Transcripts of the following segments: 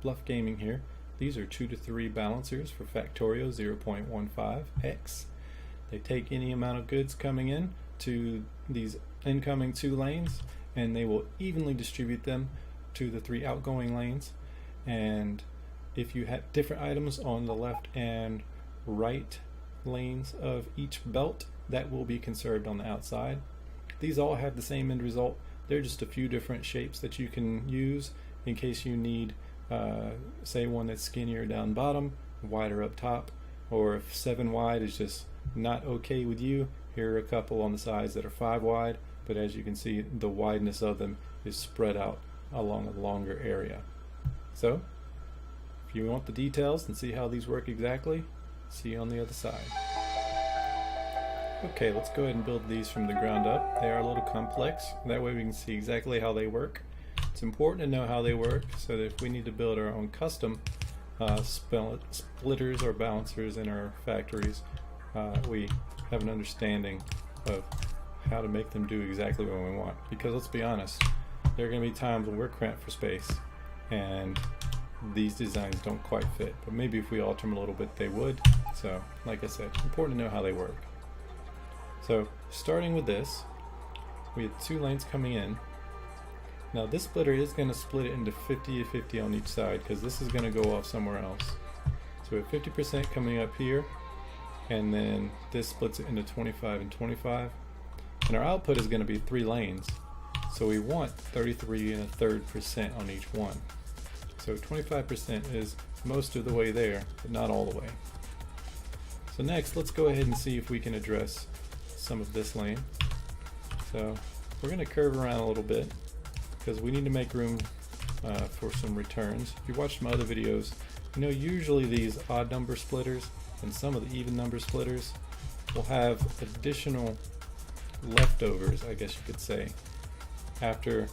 BLUF Gaming here. These are 2 to 3 balancers for Factorio 0.15x. They take any amount of goods coming in to these incoming 2 lanes, and they will evenly distribute them to the 3 outgoing lanes. And if you have different items on the left and right lanes of each belt, that will be conserved on the outside. These all have the same end result. They're just a few different shapes that you can use in case you need say one that's skinnier down bottom, wider up top, or if 7 wide is just not okay with you, here are a couple on the sides that are 5 wide, but as you can see, the wideness of them is spread out along a longer area. So if you want the details and see how these work exactly, see you on the other side. Okay, let's go ahead and build these from the ground up. They are a little complex, that way we can see exactly how they work. It's important to know how they work so that if we need to build our own custom splitters or balancers in our factories, we have an understanding of how to make them do exactly what we want. Because let's be honest, there are going to be times when we're cramped for space and these designs don't quite fit, but maybe if we alter them a little bit they would. So like I said, important to know how they work. So starting with this, we have 2 lanes coming in. Now this splitter is going to split it into 50-50 on each side because this is going to go off somewhere else. So we have 50% coming up here, and then this splits it into 25 and 25. And our output is going to be 3 lanes. So we want 33⅓% on each one. So 25% is most of the way there, but not all the way. So next, let's go ahead and see if we can address some of this lane. So we're going to curve around a little bit because we need to make room for some returns. If you watched my other videos, you know usually these odd number splitters and some of the even number splitters will have additional leftovers, I guess you could say, after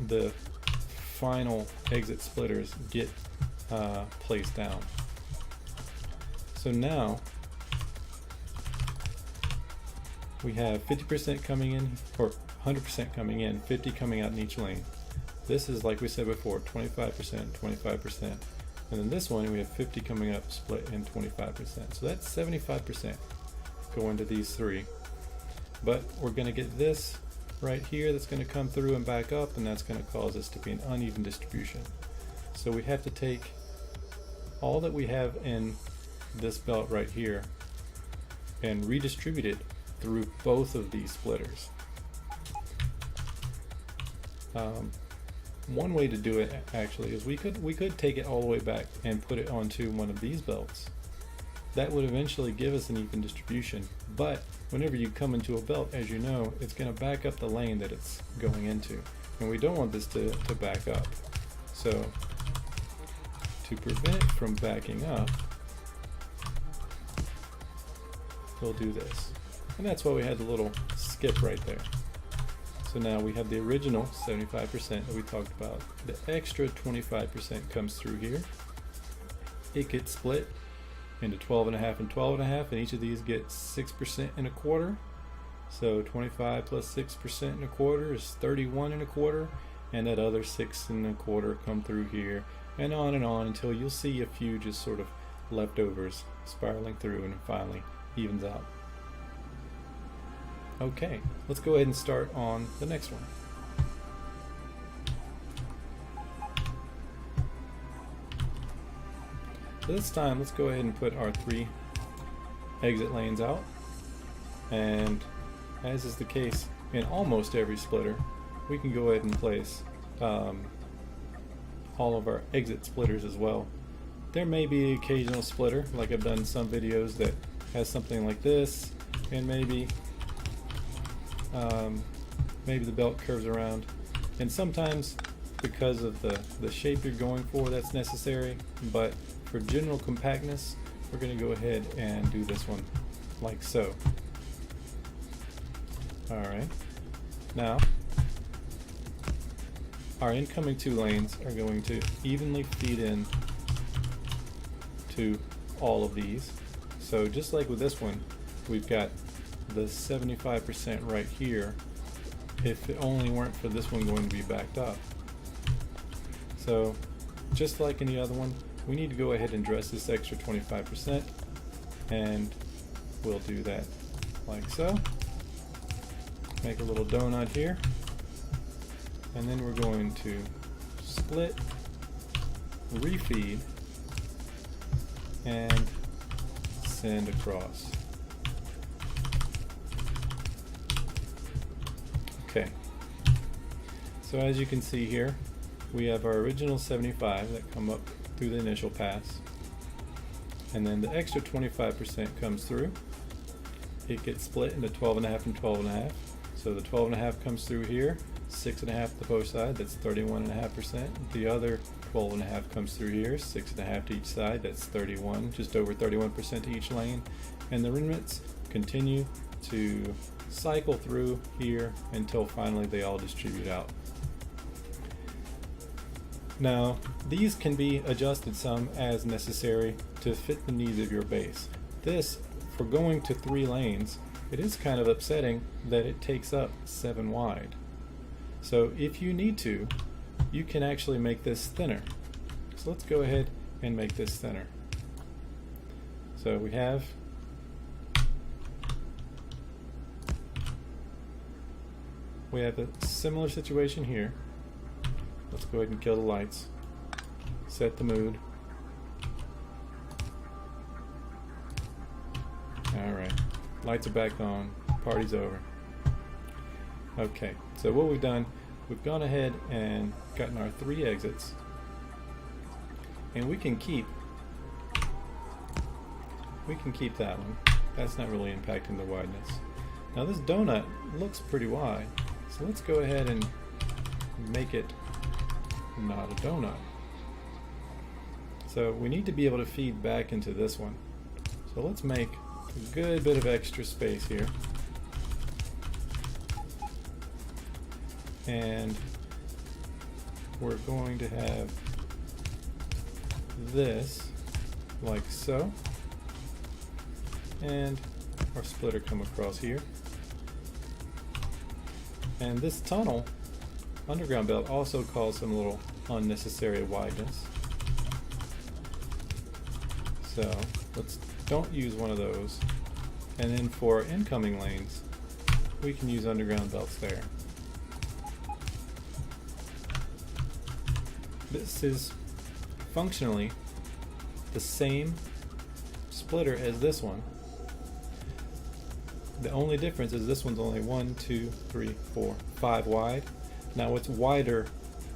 the final exit splitters get placed down. So now we have 50% coming in, or 100% coming in, 50 coming out in each lane. This is, like we said before, 25%, 25%. And then this one, we have 50 coming up, split in 25%. So that's 75% going to these 3. But we're going to get this right here that's going to come through and back up, and that's going to cause this to be an uneven distribution. So we have to take all that we have in this belt right here and redistribute it through both of these splitters. One way to do it actually is we could take it all the way back and put it onto one of these belts. That would eventually give us an even distribution, but whenever you come into a belt, as you know, it's going to back up the lane that it's going into, and we don't want this to back up. So to prevent it from backing up, we'll do this. And that's why we had the little skip right there. So now we have the original 75% that we talked about. The extra 25% comes through here. It gets split into 12.5 and 12.5, and each of these gets 6.25. So 25 plus 6.25 is 31.25, and that other 6.25 come through here, and on until you'll see a few just sort of leftovers spiraling through, and it finally evens out. Okay, let's go ahead and start on the next one. So this time, let's go ahead and put our 3 exit lanes out. And as is the case in almost every splitter, we can go ahead and place all of our exit splitters as well. There may be an occasional splitter, like I've done some videos, that has something like this, and maybe the belt curves around, and sometimes because of the shape you're going for, that's necessary, but for general compactness, we're going to go ahead and do this one like so. Alright, now our incoming 2 lanes are going to evenly feed in to all of these. So just like with this one, we've got the 75% right here if it only weren't for this one going to be backed up. So just like any other one, we need to go ahead and dress this extra 25%, and we'll do that like so. Make a little donut here, and then we're going to split, refeed, and send across. Okay, so as you can see here, we have our original 75 that come up through the initial pass, and then the extra 25% comes through. It gets split into 12.5 and 12.5. So the 12.5 comes through here, 6.5 to both sides, that's 31.5%. The other 12.5 comes through here, 6.5 to each side, that's 31, just over 31% to each lane. And the remnants continue to cycle through here until finally they all distribute out. Now, these can be adjusted some as necessary to fit the needs of your base. This, for going to 3 lanes, it is kind of upsetting that it takes up 7 wide. So if you need to, you can actually make this thinner. So let's go ahead and make this thinner. So we have a similar situation here. Let's go ahead and kill the lights, set the mood. Alright, lights are back on, party's over. Okay, so what we've done, we've gone ahead and gotten our 3 exits, and we can keep that one. That's not really impacting the wideness. Now this donut looks pretty wide, so let's go ahead and make it not a donut. So we need to be able to feed back into this one. So let's make a good bit of extra space here. And we're going to have this like so. And our splitter come across here. And this tunnel, underground belt, also caused some little unnecessary wideness. So don't use one of those. And then for incoming lanes, we can use underground belts there. This is functionally the same splitter as this one. The only difference is this one's only 1, 2, 3, 4, 5 wide. Now it's wider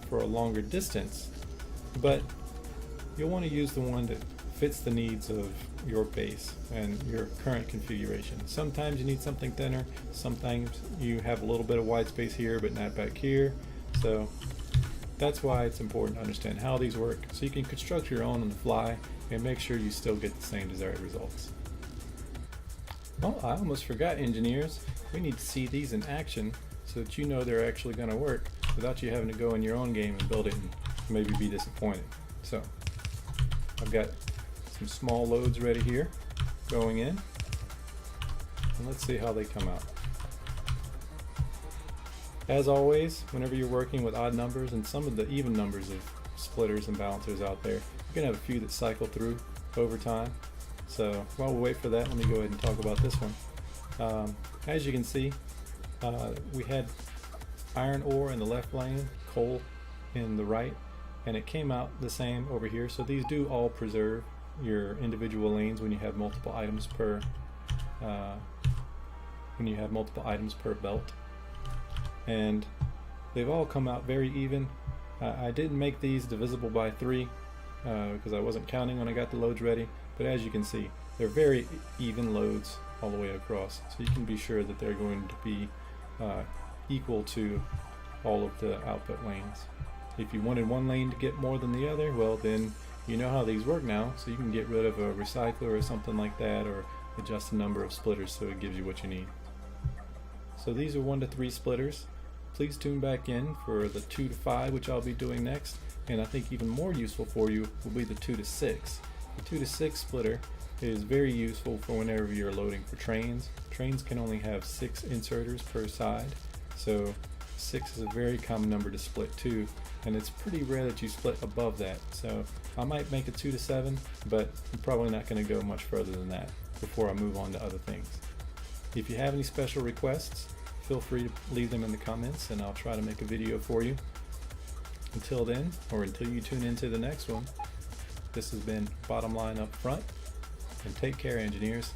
for a longer distance, but you'll want to use the one that fits the needs of your base and your current configuration. Sometimes you need something thinner, sometimes you have a little bit of wide space here but not back here. So that's why it's important to understand how these work so you can construct your own on the fly and make sure you still get the same desired results. Oh, I almost forgot, engineers. We need to see these in action so that you know they're actually going to work without you having to go in your own game and build it and maybe be disappointed. So I've got some small loads ready here going in, and let's see how they come out. As always, whenever you're working with odd numbers and some of the even numbers of splitters and balancers out there, you're going to have a few that cycle through over time. So while we wait for that, let me go ahead and talk about this one. As you can see, we had iron ore in the left lane, coal in the right, and it came out the same over here. So these do all preserve your individual lanes when you have multiple items per belt, and they've all come out very even. I didn't make these divisible by 3 because I wasn't counting when I got the loads ready, but as you can see, they're very even loads all the way across, so you can be sure that they're going to be equal to all of the output lanes. If you wanted one lane to get more than the other, well then you know how these work now, so you can get rid of a recycler or something like that, or adjust the number of splitters so it gives you what you need. So these are 1 to 3 splitters. Please tune back in for the 2 to 5, which I'll be doing next, and I think even more useful for you will be the 2 to 6. The 2 to 6 splitter is very useful for whenever you're loading for trains. Trains can only have 6 inserters per side, so 6 is a very common number to split too, and it's pretty rare that you split above that. So I might make it 2 to 7, but I'm probably not going to go much further than that before I move on to other things. If you have any special requests, feel free to leave them in the comments and I'll try to make a video for you. Until then, or until you tune into the next one, this has been Bottom Line Up Front, and take care, engineers.